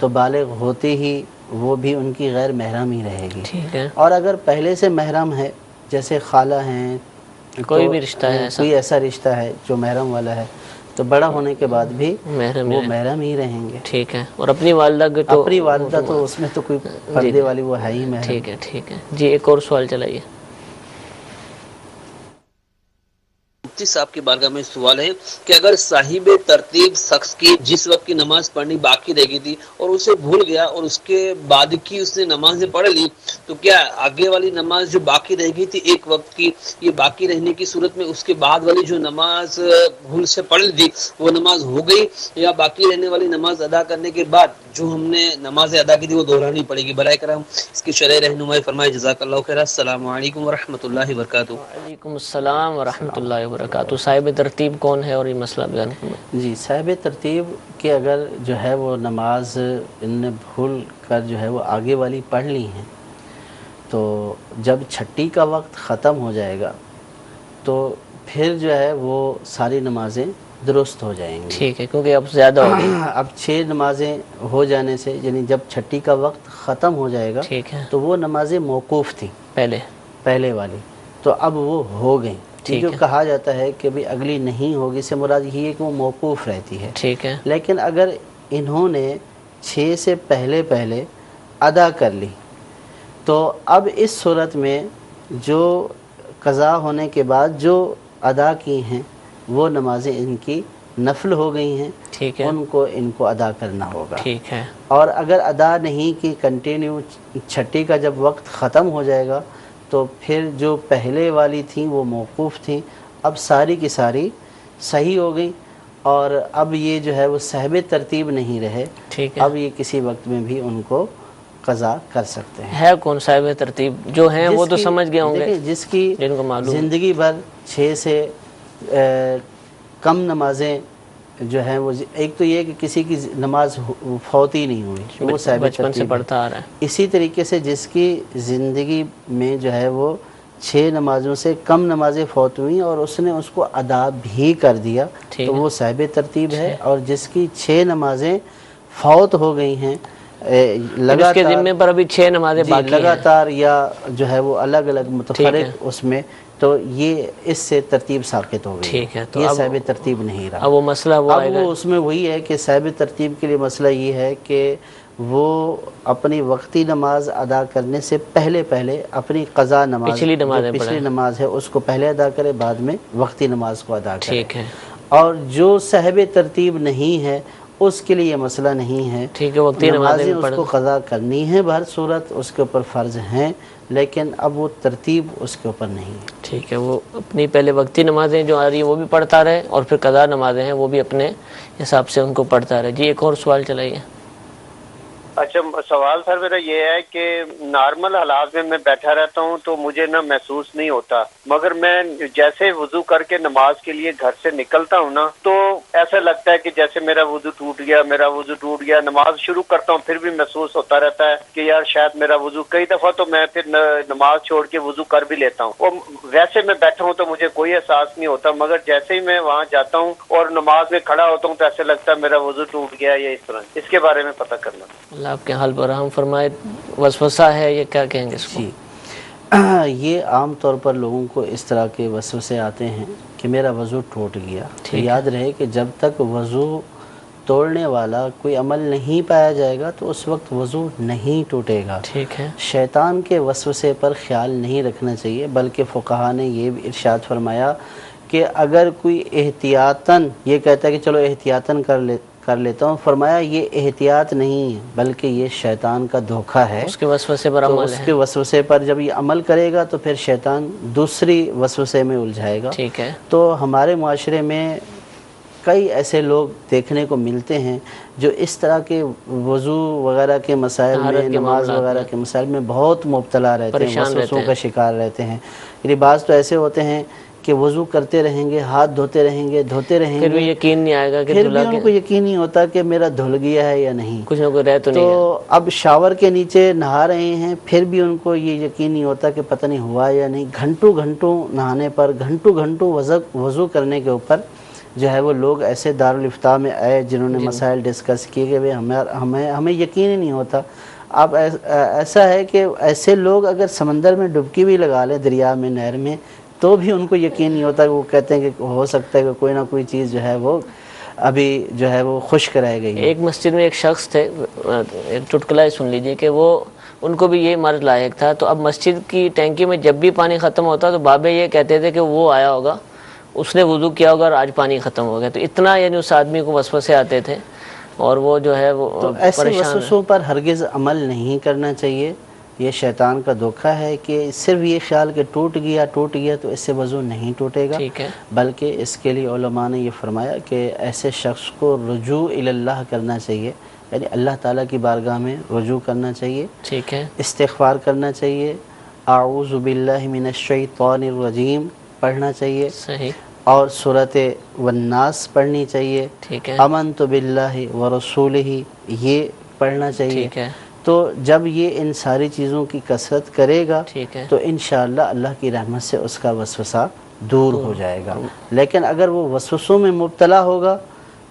تو بالغ ہوتے ہی وہ بھی ان کی غیر محرم ہی رہے گی۔ اور اگر پہلے سے محرم ہے، جیسے خالہ ہیں، کوئی بھی رشتہ ہے، کوئی ایسا رشتہ ہے جو محرم والا ہے، تو بڑا ہونے کے بعد بھی وہ محرم ہی رہیں گے۔ ٹھیک ہے، اور اپنی والدہ کے تو اپنی والدہ تو اس میں تو کوئی پردے والی وہ ہے ہی محرم۔ ٹھیک ہے، ٹھیک ہے جی، ایک اور سوال چلائیے۔ مفتی صاحب کی بارگاہ میں سوال ہے کہ اگر صاحب ترتیب شخص کی جس وقت کی نماز پڑھنی باقی رہ گئی تھی اور اسے بھول گیا اور اس کے بعد کی اس نے نمازیں پڑھ لی، تو کیا آگے والی نماز جو باقی رہ گئی تھی ایک وقت کی، یہ باقی رہنے کی صورت میں اس کے بعد والی جو نماز بھول سے پڑھ لی تھی وہ نماز ہو گئی، یا باقی رہنے والی نماز ادا کرنے کے بعد جو ہم نے نمازیں ادا کی تھی وہ دہرانی پڑے گی؟ برائے کرم اس کی شرح رہنمائی فرمائے، جزاک اللہ خیر۔ السلام علیکم ورحمۃ اللہ وبرکاتہ۔ وعلیکم السلام ورحمۃ اللہ وبرکاتہ۔ صاحب ترتیب کون ہے اور یہ مسئلہ بیان کریں؟ جی، صاحب ترتیب کہ اگر جو ہے وہ نماز ان نے بھول کر جو ہے وہ آگے والی پڑھ لی ہیں، تو جب چھٹی کا وقت ختم ہو جائے گا تو پھر جو ہے وہ ساری نمازیں درست ہو جائیں گی۔ ٹھیک ہے، کیونکہ اب زیادہ ہو گئی، اب 6 نمازیں ہو جانے سے، یعنی جب چھٹی کا وقت ختم ہو جائے گا تو وہ نمازیں موقوف تھیں پہلے والی، تو اب وہ ہو گئیں۔ جو کہا جاتا ہے کہ بھی اگلی نہیں ہوگی سے مراد یہ ہے کہ وہ موقوف رہتی ہے۔ ٹھیک ہے، لیکن اگر انہوں نے 6 سے پہلے ادا کر لی تو اب اس صورت میں جو قضا ہونے کے بعد جو ادا کی ہیں وہ نمازیں ان کی نفل ہو گئی ہیں، ان کو ادا کرنا ہوگا۔ ٹھیک ہے، اور اگر ادا نہیں کی کنٹینیو چھٹی کا جب وقت ختم ہو جائے گا تو پھر جو پہلے والی تھیں وہ موقوف تھیں، اب ساری کی ساری صحیح ہو گئی، اور اب یہ جو ہے وہ صاحب ترتیب نہیں رہے، اب یہ کسی وقت میں بھی ان کو قضا کر سکتے ہیں۔ ہے کون صاحب ترتیب؟ جو ہیں وہ تو سمجھ گئے ہوں گے، جس کی زندگی بھر 6 سے کم نمازیں جو ہیں وہ، ایک تو یہ کہ کسی کی نماز فوت ہی نہیں ہوئی، وہ صاحب بچپن سے پڑھتا آ رہا ہے۔ اسی طریقے سے جس کی زندگی میں جو ہے وہ 6 نمازوں سے کم نمازیں فوت ہوئیں اور اس نے اس کو ادا بھی کر دیا تو وہ صاحب ترتیب ہے۔ اور جس کی 6 نمازیں فوت ہو گئی ہیں اس کے ذمے پر ابھی 6 نمازیں باقی ہیں لگاتار، یا جو ہے وہ الگ الگ متفرق اس میں، تو یہ اس سے ترتیب ساقط ہو گئی۔ ٹھیک ہے، تو یہ صاحب ترتیب نہیں رہا۔ اب وہ مسئلہ وہ آئے گا، اس میں وہی ہے کہ صاحب ترتیب کے لیے مسئلہ یہ ہے کہ وہ اپنی وقتی نماز ادا کرنے سے پہلے اپنی قضا نماز، پچھلی نماز ہے اس کو پہلے ادا کرے، بعد میں وقتی نماز کو ادا کرے۔ ٹھیک ہے، اور جو صاحب ترتیب نہیں ہے اس کے لیے یہ مسئلہ نہیں ہے۔ ٹھیک ہے، وقتی نمازیں اس کو قضا کرنی ہے، بہر صورت اس کے اوپر فرض ہیں، لیکن اب وہ ترتیب اس کے اوپر نہیں ہے۔ ٹھیک ہے، وہ اپنی پہلے وقتی نمازیں جو آ رہی ہیں وہ بھی پڑھتا رہے، اور پھر قضا نمازیں ہیں وہ بھی اپنے حساب سے ان کو پڑھتا رہے۔ جی، ایک اور سوال چلائیے۔ اچھا، سوال سر میرا یہ ہے کہ نارمل حالات میں بیٹھا رہتا ہوں تو مجھے محسوس نہیں ہوتا، مگر میں جیسے وضو کر کے نماز کے لیے گھر سے نکلتا ہوں نا تو ایسا لگتا ہے کہ جیسے میرا وضو ٹوٹ گیا، نماز شروع کرتا ہوں پھر بھی محسوس ہوتا رہتا ہے کہ یار شاید میرا وضو، کئی دفعہ تو میں پھر نماز چھوڑ کے وضو کر بھی لیتا ہوں، اور ویسے میں بیٹھا ہوں تو مجھے کوئی احساس نہیں ہوتا، مگر جیسے ہی میں وہاں جاتا ہوں اور نماز میں کھڑا ہوتا ہوں تو ایسا لگتا ہے میرا وضو ٹوٹ گیا، یا اس طرح۔ اس کے بارے میں پتہ کرنا۔ اللہ آپ کے حال پر رحم فرمائے۔ وسوسہ ہے، یہ کیا کہیں گے اس کو؟ یہ عام طور پر لوگوں کو اس طرح کے وسوسے آتے ہیں کہ میرا وضو ٹوٹ گیا۔ یاد رہے کہ جب تک وضو توڑنے والا کوئی عمل نہیں پایا جائے گا تو اس وقت وضو نہیں ٹوٹے گا۔ ٹھیک ہے، شیطان کے وسوسے پر خیال نہیں رکھنا چاہیے، بلکہ فقہا نے یہ بھی ارشاد فرمایا کہ اگر کوئی احتیاطاً یہ کہتا ہے کہ چلو احتیاطاً کر لیتا ہوں، فرمایا یہ احتیاط نہیں ہے بلکہ یہ شیطان کا دھوکہ ہے، اس کے وسوسے پر عمل ہے، اس کے وسوسے پر جب یہ عمل کرے گا تو پھر شیطان دوسری وسوسے میں الجھائے گا۔ ٹھیک ہے۔ تو ہمارے معاشرے میں کئی ایسے لوگ دیکھنے کو ملتے ہیں جو اس طرح کے وضو وغیرہ کے مسائل میں، نماز وغیرہ کے مسائل میں بہت مبتلا رہتے ہیں، وسوسوں کا شکار رہتے ہیں۔ یعنی بعض تو ایسے ہوتے ہیں کہ وضو کرتے رہیں گے، ہاتھ دھوتے رہیں گے، پھر بھی یقین نہیں آئے گا کہ پھر بھی ان کو یقین نہیں ہوتا کہ میرا دھل گیا ہے یا نہیں، کچھ نہ کچھ رہ تو نہیں ہے۔ تو اب شاور کے نیچے نہا رہے ہیں پھر بھی ان کو یہ یقین نہیں ہوتا کہ پتہ نہیں ہوا یا نہیں۔ گھنٹوں گھنٹوں نہانے پر، گھنٹوں گھنٹوں وضو کرنے کے اوپر جو ہے وہ لوگ ایسے دارالافتاء میں آئے جنہوں نے مسائل ڈسکس کیے کہ ہمیں یقین ہی نہیں ہوتا۔ اب ایسا ہے کہ ایسے لوگ اگر سمندر میں ڈبکی بھی لگا لیں، دریا میں، نہر میں، تو بھی ان کو یقین نہیں ہوتا کہ وہ کہتے ہیں کہ ہو سکتا ہے کہ کوئی نہ کوئی چیز جو ہے وہ ابھی جو ہے وہ خشک رہ گئی۔ ایک مسجد میں ایک شخص تھے، ایک چٹکلا ہی سن لیجئے کہ وہ ان کو بھی یہ مرض لاحق تھا، تو اب مسجد کی ٹینکی میں جب بھی پانی ختم ہوتا تو بابے یہ کہتے تھے کہ وہ آیا ہوگا، اس نے وضو کیا ہوگا اور آج پانی ختم ہو گیا۔ تو اتنا یعنی اس آدمی کو وسوسے آتے تھے اور وہ جو ہے وہ ایسے وسوسوں پر ہرگز عمل نہیں کرنا چاہیے۔ یہ شیطان کا دھوکہ ہے کہ صرف یہ خیال کہ ٹوٹ گیا تو اس سے وضو نہیں ٹوٹے گا، بلکہ اس کے لیے علماء نے یہ فرمایا کہ ایسے شخص کو رجوع اللہ کرنا چاہیے، یعنی اللہ تعالیٰ کی بارگاہ میں رجوع کرنا چاہیے، ٹھیک ہے، استغفار کرنا چاہیے، اعوذ باللہ من الشیطان الرجیم پڑھنا چاہیے، صحیح، اور سورۃ والناس پڑھنی چاہیے، ٹھیک ہے، آمنت باللہ ورسولہ یہ پڑھنا چاہیے۔ ٹھیک ہے، تو جب یہ ان ساری چیزوں کی کثرت کرے گا ٹھیک ہے، تو انشاءاللہ اللہ کی رحمت سے اس کا وسوسہ دور ہو جائے گا۔ لیکن اگر وہ وسوسوں میں مبتلا ہوگا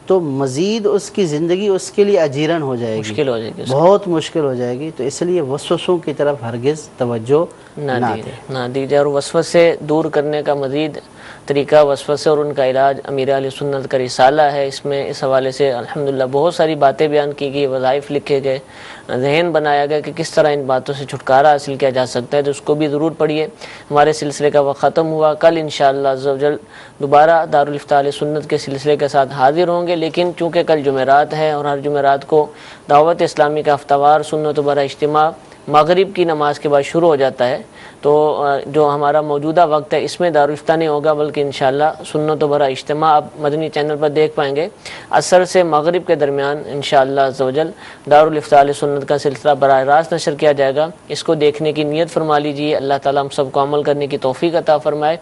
تو مزید اس کی زندگی اس کے لیے اجیرن ہو جائے گی، مشکل ہو جائے گی، بہت مشکل ہو جائے گی۔ تو اس لیے وسوسوں کی طرف ہرگز توجہ نہ دیجیے، اور وسوسے دور کرنے کا مزید طریقہ وسوسے اور ان کا علاج امیر اہل سنت کا رسالہ ہے۔ اس میں اس حوالے سے الحمدللہ بہت ساری باتیں بیان کی گئی، وظائف لکھے گئے، ذہن بنایا گیا کہ کس طرح ان باتوں سے چھٹکارا حاصل کیا جا سکتا ہے، تو اس کو بھی ضرور پڑھیے۔ ہمارے سلسلے کا وقت ختم ہوا، کل انشاءاللہ عز و جل دوبارہ دارالافتاء اہل سنت کے سلسلے کے ساتھ حاضر ہوں گے، لیکن چونکہ کل جمعرات ہے اور ہر جمعرات کو دعوت اسلامی کا ہفتہ وار سنت و برا اجتماع مغرب کی نماز کے بعد شروع ہو جاتا ہے، تو جو ہمارا موجودہ وقت ہے اس میں دارالفتاء نہیں ہوگا، بلکہ انشاءاللہ سنت و برا اجتماع آپ مدنی چینل پر دیکھ پائیں گے۔ عصر سے مغرب کے درمیان انشاءاللہ عز و جل دارالافتاء اہل سنت کا سلسلہ براہ راست نشر کیا جائے گا۔ اس کو دیکھنے کی نیت فرما لیجیے، اللہ تعالیٰ ہم سب کو عمل کرنے کی توفیق عطا فرمائے،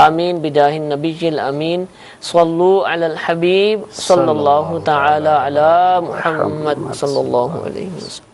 آمین بجاہ النبی الامین، صلو علی الحبیب صلی اللہ تعالی علی محمد صلی اللہ علیہ وسلم۔